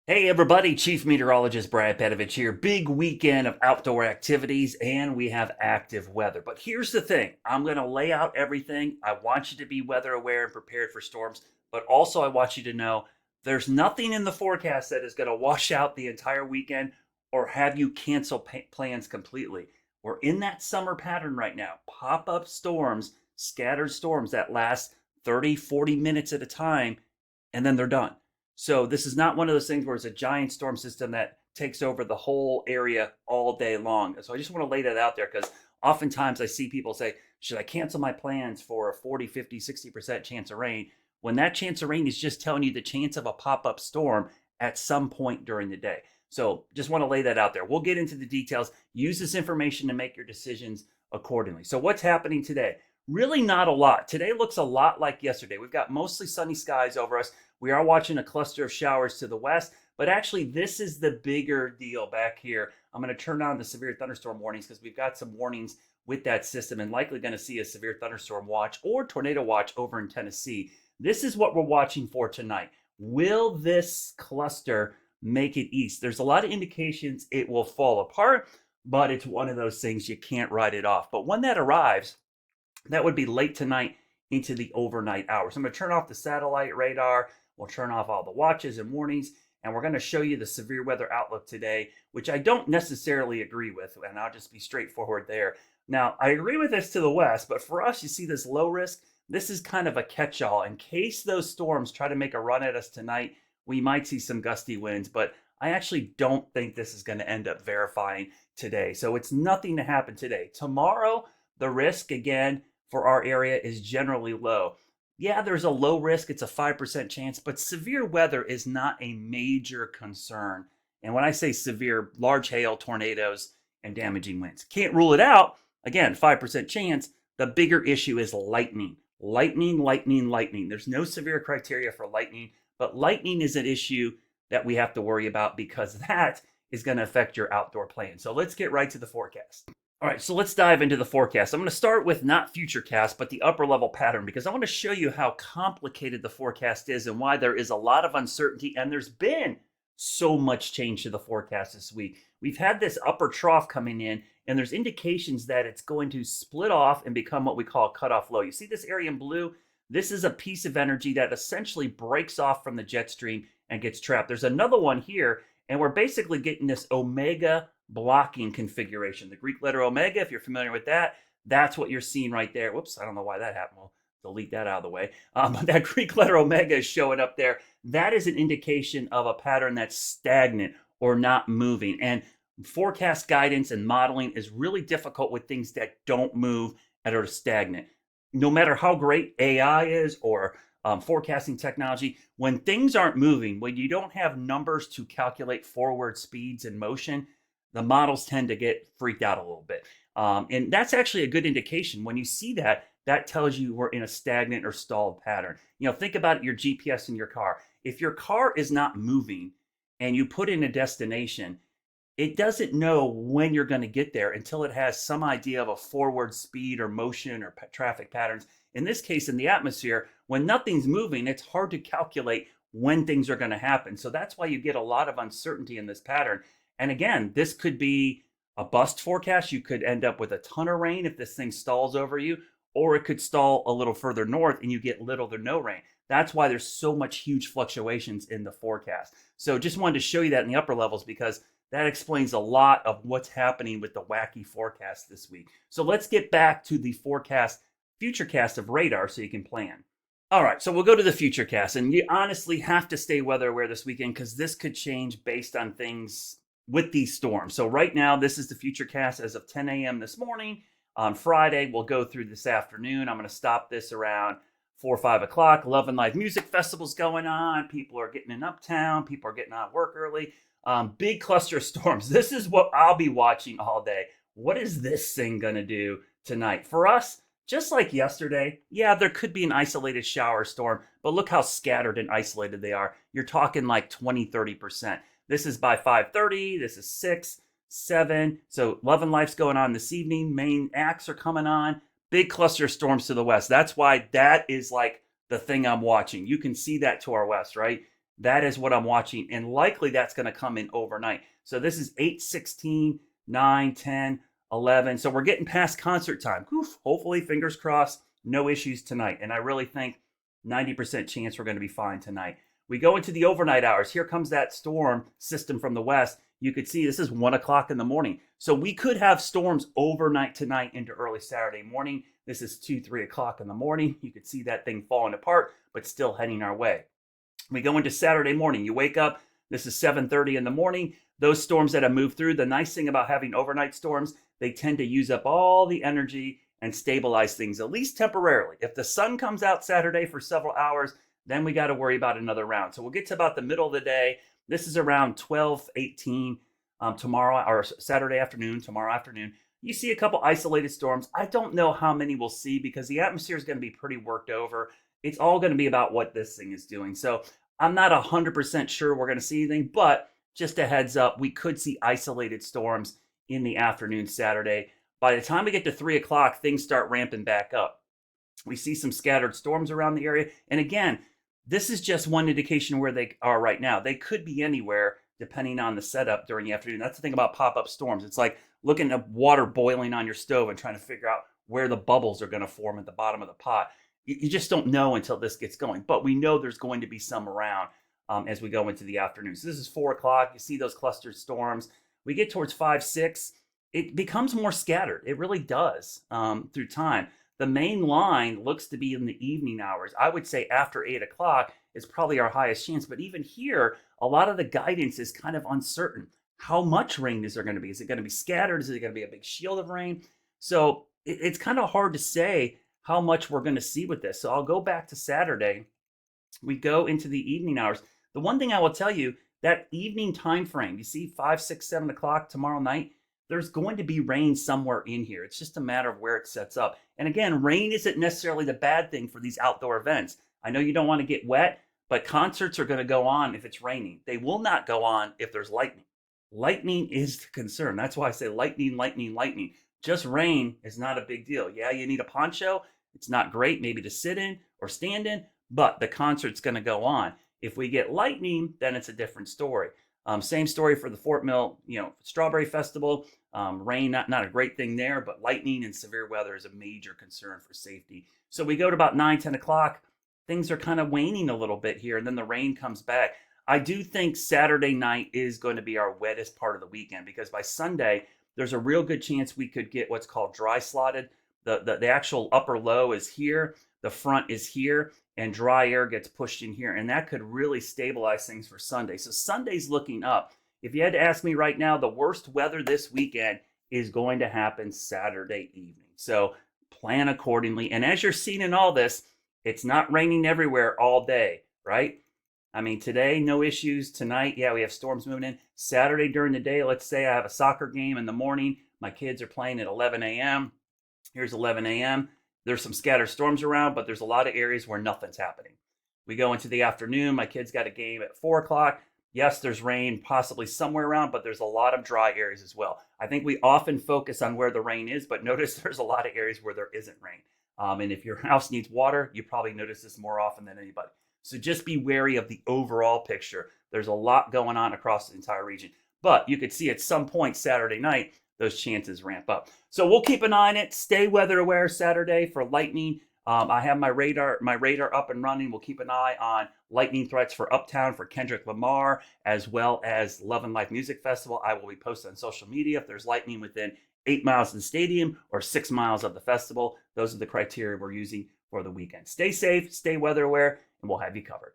Hey everybody, Chief Meteorologist Brad Panovich here. Big weekend of outdoor activities and we have active weather. But here's the thing, I'm going to lay out everything. I want you to be weather aware and prepared for storms, but also I want you to know there's nothing in the forecast that is going to wash out the entire weekend or have you cancel plans completely. We're in that summer pattern right now. Pop-up storms, scattered storms that last 30, 40 minutes at a time, and then they're done. So this is not one of those things where it's a giant storm system that takes over the whole area all day long. So I just want to lay that out there because oftentimes I see people say, should I cancel my plans for a 40, 50, 60% chance of rain? When that chance of rain is just telling you the chance of a pop-up storm at some point during the day. So just want to lay that out there. We'll get into the details. Use this information to make your decisions accordingly. So what's happening today? Really not a lot. Today looks a lot like yesterday. We've got mostly sunny skies over us. We are watching a cluster of showers to the west, but actually this is the bigger deal back here. I'm going to turn on the severe thunderstorm warnings because we've got some warnings with that system and likely going to see a severe thunderstorm watch or tornado watch over in Tennessee. This is what we're watching for tonight. Will this cluster make it east? There's a lot of indications it will fall apart, but it's one of those things you can't write it off. But when that arrives, that would be late tonight into the overnight hours. I'm going to turn off the satellite radar. We'll turn off all the watches and warnings, and we're going to show you the severe weather outlook today, which I don't necessarily agree with, and I'll just be straightforward there. Now, I agree with this to the west, but for us, you see this low risk, this is kind of a catch-all. In case those storms try to make a run at us tonight, we might see some gusty winds, but I actually don't think this is going to end up verifying today. So it's nothing to happen today. Tomorrow, the risk, again, for our area is generally low. Yeah, there's a low risk, it's a 5% chance, but severe weather is not a major concern. And when I say severe, large hail, tornadoes, and damaging winds. Can't rule it out. Again, 5% chance. The bigger issue is lightning. Lightning, lightning, lightning. There's no severe criteria for lightning, but lightning is an issue that we have to worry about because that is going to affect your outdoor plan. So let's get right to the forecast. All right, so let's dive into the forecast. I'm going to start with not Futurecast, but the upper level pattern because I want to show you how complicated the forecast is and why there is a lot of uncertainty and there's been so much change to the forecast this week. We've had this upper trough coming in and there's indications that it's going to split off and become what we call a cutoff low. You see this area in blue? This is a piece of energy that essentially breaks off from the jet stream and gets trapped. There's another one here, and we're basically getting this omega blocking configuration. The Greek letter omega, if you're familiar with that, that's what you're seeing right there. Whoops, I don't know why that happened. We'll delete that out of the way. But that Greek letter omega is showing up there. That is an indication of a pattern that's stagnant or not moving. And forecast guidance and modeling is really difficult with things that don't move and are stagnant. No matter how great AI is or forecasting technology, when things aren't moving, when you don't have numbers to calculate forward speeds and motion, the models tend to get freaked out a little bit. And that's actually a good indication. When you see that, that tells you we're in a stagnant or stalled pattern. You know, think about your GPS in your car. If your car is not moving and you put in a destination, it doesn't know when you're going to get there until it has some idea of a forward speed or motion or traffic patterns. In this case, in the atmosphere, when nothing's moving, it's hard to calculate when things are going to happen. So that's why you get a lot of uncertainty in this pattern. And again, this could be a bust forecast. You could end up with a ton of rain if this thing stalls over you, or it could stall a little further north and you get little to no rain. That's why there's so much huge fluctuations in the forecast. So just wanted to show you that in the upper levels because that explains a lot of what's happening with the wacky forecast this week. So let's get back to the forecast, Futurecast of radar so you can plan. All right, so we'll go to the Futurecast, and you honestly have to stay weather aware this weekend because this could change based on things with these storms. So right now, this is the Futurecast as of 10 a.m. this morning. On Friday, we'll go through this afternoon. I'm going to stop this around 4 or 5 o'clock. Love and Live Music Festival's going on. People are getting in Uptown. People are getting out of work early. Big cluster of storms. This is what I'll be watching all day. What is this thing going to do tonight? For us, just like yesterday, yeah, there could be an isolated shower storm, but look how scattered and isolated they are. You're talking like 20, 30%. This is by 5:30. This is 6, 7. So Love and Life's going on this evening. Main acts are coming on. Big cluster of storms to the west. That's why that is like the thing I'm watching. You can see that to our west, right? That is what I'm watching, and likely that's going to come in overnight. So this is 8, 16, 9, 10, 11. So we're getting past concert time. Oof, hopefully, fingers crossed, no issues tonight. And I really think 90% chance we're going to be fine tonight. We go into the overnight hours. Here comes that storm system from the west. You could see this is 1 o'clock in the morning. So we could have storms overnight tonight into early Saturday morning. This is 2, 3 o'clock in the morning. You could see that thing falling apart, but still heading our way. We go into Saturday morning. You wake up. This is 7:30 in the morning. Those storms that have moved through, the nice thing about having overnight storms, they tend to use up all the energy and stabilize things, at least temporarily. If the sun comes out Saturday for several hours, then we got to worry about another round. So we'll get to about the middle of the day. This is around 12:18 tomorrow, or Saturday afternoon, tomorrow afternoon. You see a couple isolated storms. I don't know how many we'll see because the atmosphere is going to be pretty worked over. It's all going to be about what this thing is doing. So I'm not 100% sure we're going to see anything, but just a heads up, we could see isolated storms in the afternoon Saturday. By the time we get to 3 o'clock, things start ramping back up. We see some scattered storms around the area. And again, this is just one indication where they are right now. They could be anywhere depending on the setup during the afternoon. That's the thing about pop-up storms. It's like looking at water boiling on your stove and trying to figure out where the bubbles are going to form at the bottom of the pot. You just don't know until this gets going. But we know there's going to be some around as we go into the afternoon. So this is 4 o'clock. You see those clustered storms. We get towards 5, 6. It becomes more scattered. It really does through time. The main line looks to be in the evening hours. I would say after 8 o'clock is probably our highest chance. But even here, a lot of the guidance is kind of uncertain. How much rain is there going to be? Is it going to be scattered? Is it going to be a big shield of rain? So it's kind of hard to say how much we're going to see with this. So I'll go back to Saturday. We go into the evening hours. The one thing I will tell you, that evening time frame, you see 5, 6, 7 o'clock tomorrow night, there's going to be rain somewhere in here. It's just a matter of where it sets up. And again, rain isn't necessarily the bad thing for these outdoor events. I know you don't want to get wet, but concerts are going to go on if it's raining. They will not go on if there's lightning. Lightning is the concern. That's why I say lightning, lightning, lightning. Just rain is not a big deal. Yeah, you need a poncho. It's not great maybe to sit in or stand in, but the concert's going to go on. If we get lightning, then it's a different story. Same story for the Fort Mill, Strawberry Festival. Rain, not a great thing there, but lightning and severe weather is a major concern for safety. So we go to about 9, 10 o'clock. Things are kind of waning a little bit here, and then the rain comes back. I do think Saturday night is going to be our wettest part of the weekend because by Sunday, there's a real good chance we could get what's called dry slotted. The actual upper low is here, the front is here, and dry air gets pushed in here. And that could really stabilize things for Sunday. So Sunday's looking up. If you had to ask me right now, the worst weather this weekend is going to happen Saturday evening. So plan accordingly. And as you're seeing in all this, it's not raining everywhere all day, right? I mean, today, no issues. Tonight, yeah, we have storms moving in. Saturday during the day, let's say I have a soccer game in the morning. My kids are playing at 11 a.m. Here's 11 a.m. There's some scattered storms around, but there's a lot of areas where nothing's happening. We go into the afternoon. My kids got a game at 4 o'clock. Yes, there's rain possibly somewhere around, but there's a lot of dry areas as well. I think we often focus on where the rain is, but notice there's a lot of areas where there isn't rain. And if your house needs water, you probably notice this more often than anybody. So just be wary of the overall picture. There's a lot going on across the entire region. But you could see at some point Saturday night, those chances ramp up. So we'll keep an eye on it. Stay weather aware Saturday for lightning. I have my radar up and running. We'll keep an eye on lightning threats for Uptown, for Kendrick Lamar, as well as Love and Life Music Festival. I will be posting on social media if there's lightning within 8 miles of the stadium or 6 miles of the festival. Those are the criteria we're using for the weekend. Stay safe, stay weather aware, and we'll have you covered.